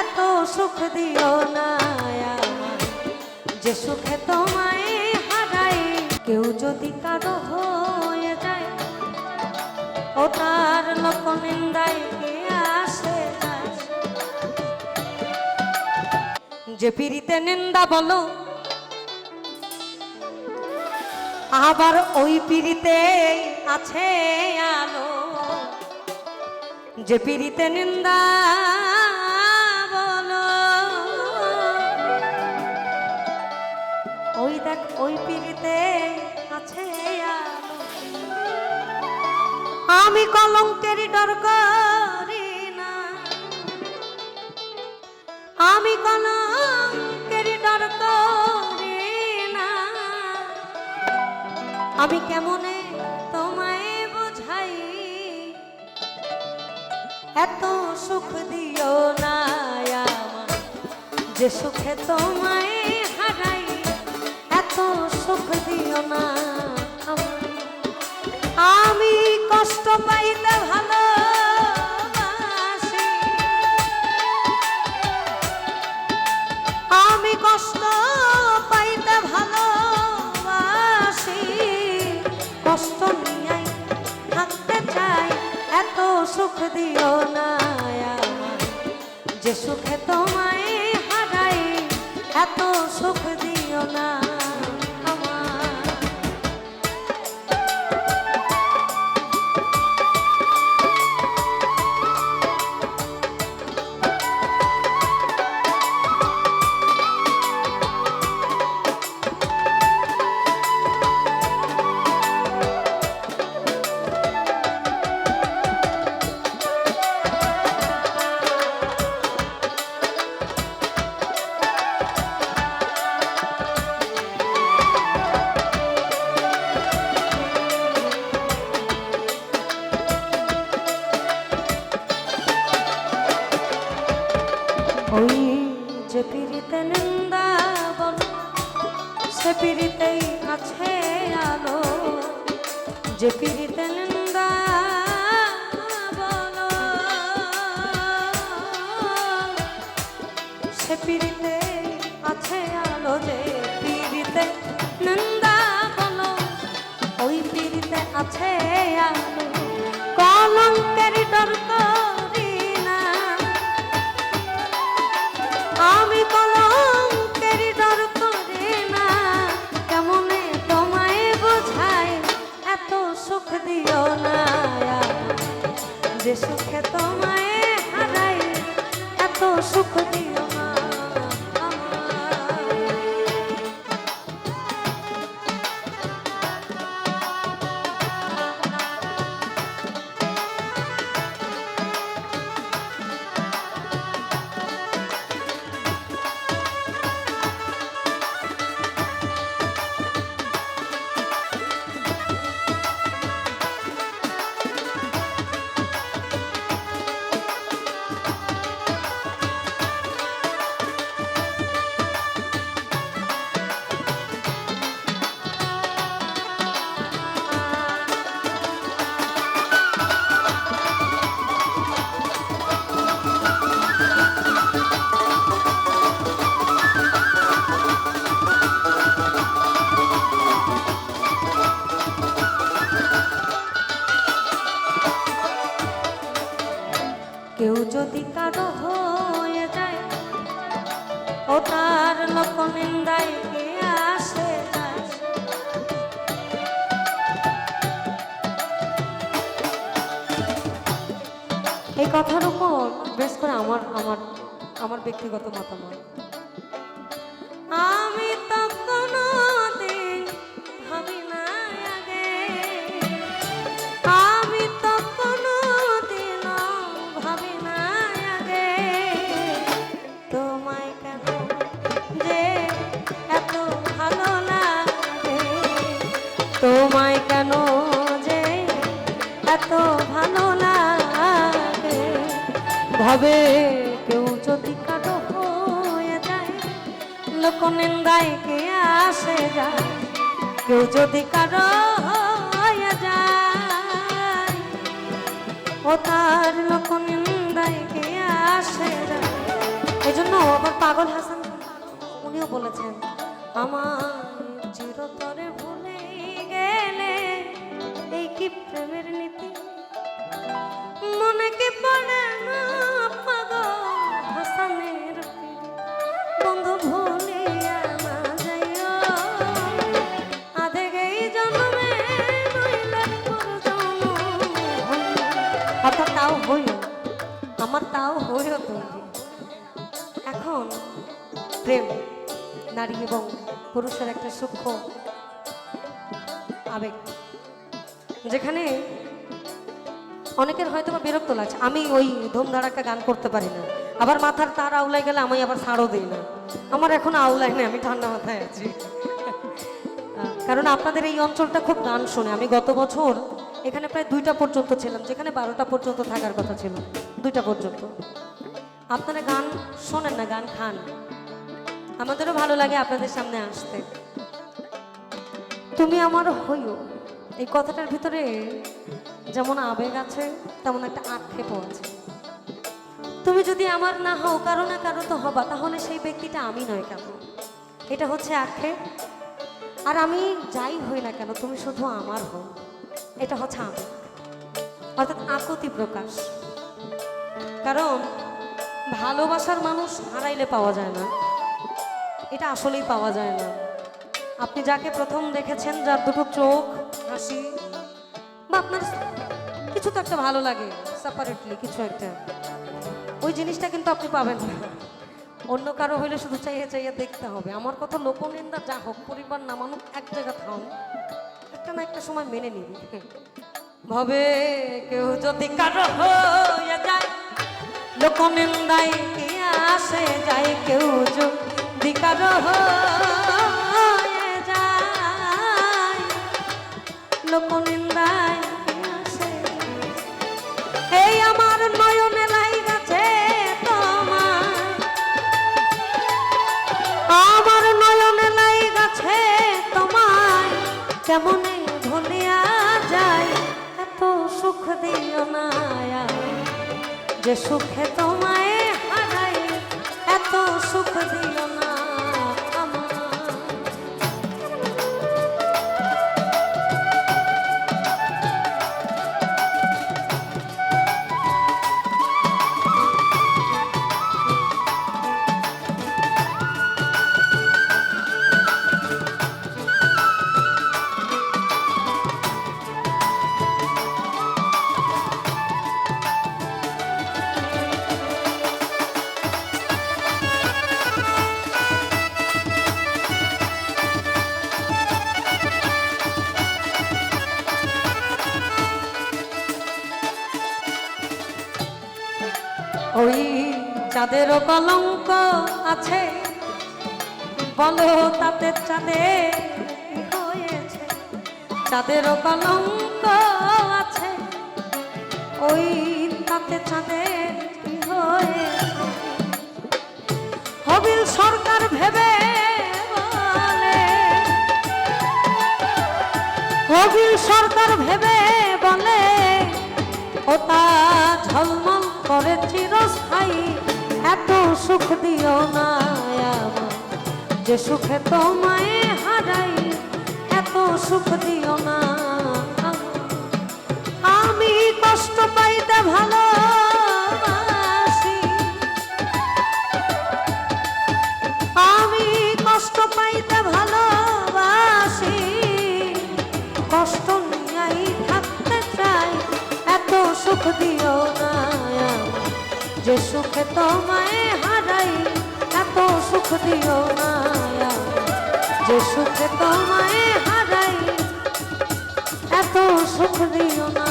এত সুখ দিও না আমায়, যে সুখে তোমায় হারাই। কেউ যদি কারো হয়ে যায়, ও তার লোক নিন্দায় কে আসে যায়। যে পিরিতে নিন্দা বলো, আবার ওই পিরিতে আছে আলো। যে পিরিতে নিন্দা বলো, ওই দেখ ওই পিরিতে আছে আলো। আমি কলঙ্কের ডর করি না, আমি কলঙ্কের ডর করি না। আমি কেমনে তোমায় বোঝাই, এত সুখ দিও না আমায়, যে সুখে তোমায় হারাই। এত সুখ দিও না আমায়, আমি কষ্ট পাইতে ভালোবাসি, আমি কষ্ট পাইতে ভালোবাসি। কষ্ট নিয়ে থাকতে চাই, এত সুখ দিও না আমায়, যে সুখে তোমায় হারাই। এত সুখ দিও না আমায়। ওই যে পিরিতে নিন্দা বলো, সে পিরিতেই আছে আলো। যে পিরিতে নিন্দা বলো, সে পিরিতে আছে আলো। যে পিরিতে নিন্দা বলো, ওই পিরিতে আছে আলো। কলঙ্কের ডর করি না, আমি কলঙ্কের ডর করি না। কেমনে তোমায় বোঝাই, এত সুখ দিও না আমায়, যে সুখে তোমায় হারাই। এত সুখ দিও না আমায়। কেউ যদি কারো হয়ে যায়, ও তার লোক নিন্দায় কে আসে যায়। এই কথার উপর বেশ করে আমার আমার আমার ব্যক্তিগত মতামত। আমি তো কোনোদিন ভাবি না আগে, আমি তো কোনোদিন ভাবি না আগে, তোমায় কেন যে এত ভালো লাগে। তোমায় কেন যে এত ভালো লাগে। ভাবে কেউ যদি কারো হয়ে যায়, লোক নিন্দায় কে আসে যায়। কেউ যদি কারো হয়ে যায়, ও তার লোক নিন্দায় কে আসে যায়। পাগল হাসান উনিও বলেছেন, আমার চিরতরে ভুলে গেলে এই কি প্রেমের নীতি, মনে কি পড়ে না পাগল হাসানের বন্ধু ভুলিয়া না যাইও, আধে এই জন্মে নইলে পর জন্ম। অর্থাৎ তাও হইও, আমার তাও হইও তুমি। এখন প্রেম নারী এবং পুরুষের একটা সূক্ষ্ম আবেগ, যেখানে অনেকের হয়তো বা বিরক্ত লাগছে। আমি ওই ধুমধাড়াক্কা গান করতে পারি না, আবার মাথার তার আউলাই গেলে আমি আবার ছাড়ও দিই না। আমার এখন আউলাই নেই, আমি ঠান্ডা মাথায় আছি। কারণ আপনাদের এই অঞ্চলটা খুব গান শোনে। আমি গত বছর এখানে প্রায় 2টা পর্যন্ত ছিলাম, যেখানে 12টা পর্যন্ত থাকার কথা ছিল, 2টা পর্যন্ত। আপনারা গান শোনেন না, গান খান। আমাদেরও ভালো লাগে আপনাদের সামনে আসতে। তুমি আমার হইও, এই কথাটার ভিতরে যেমন আবেগ আছে তেমন একটা আক্ষেপও আছে। তুমি যদি আমার না হও, কারো না কারো তো হবা, তাহলে সেই ব্যক্তিটা আমি নয় কেন? এটা হচ্ছে আক্ষেপ। আর আমি যাই হই না কেন, তুমি শুধু আমার হও, এটা হচ্ছে আবেগ, অর্থাৎ আকুতি প্রকাশ। কারণ ভালোবাসার মানুষ হারাইলে পাওয়া যায় না, এটা আসলেই পাওয়া যায় না। আপনি যাকে প্রথম দেখেছেন, যার দুটো চোখ, হাসি, বা আপনার কিছু তো একটা ভালো লাগে সেপারেটলি কিছু একটা, ওই জিনিসটা কিন্তু আপনি পাবেন না। অন্য কারো হইলে শুধু চাইয়ে চাইয়ে দেখতে হবে। আমার কথা লোকনিন্দা যা হোক, পরিবার না মানুষ, এক জায়গা থাম, একটা না একটা সময় মেনে নিবি। ভাবে কেউ যদি কারো হয়ে যায়, লোকনিন্দায় কি আসে যায়, কেউ যদি কারো হয়ে যায়, লোকনিন্দায় কি আসে। এই আমার নয়নে লাইগাছে তোমার, আমার নয়নে লাইগাছে তোমার, কেমনে ভুলিয়া যায়, এত সুখ দিও না, যে সুখে তোমায় হারাই, এত সুখ দিও না আমার। ওই চাঁদেরও কলঙ্ক আছে, বলো তাতে চাঁদে হয়েছে, চাঁদেরও কলঙ্ক আছে, ওই তাতে চাঁদে হয়েছে। হবিল সরকার ভেবে বলে, হবিল সরকার ভেবে বলে, ওটা ঝলমল করে চিরস্থায়ী, এত সুখ দিও না আমার, যে সুখে তোমায় হারাই, এত সুখ দিও না। আমি কষ্ট পাইতে ভালোবাসি, আমি কষ্ট পাইতে ভালোবাসি, কষ্ট নিয়েই থাকতে চাই, এত সুখ দিও না, যে সুখে তোমায় হারাই, এত সুখ দিও না, যে সুখে তোমায় হারাই, এত সুখ দিও না।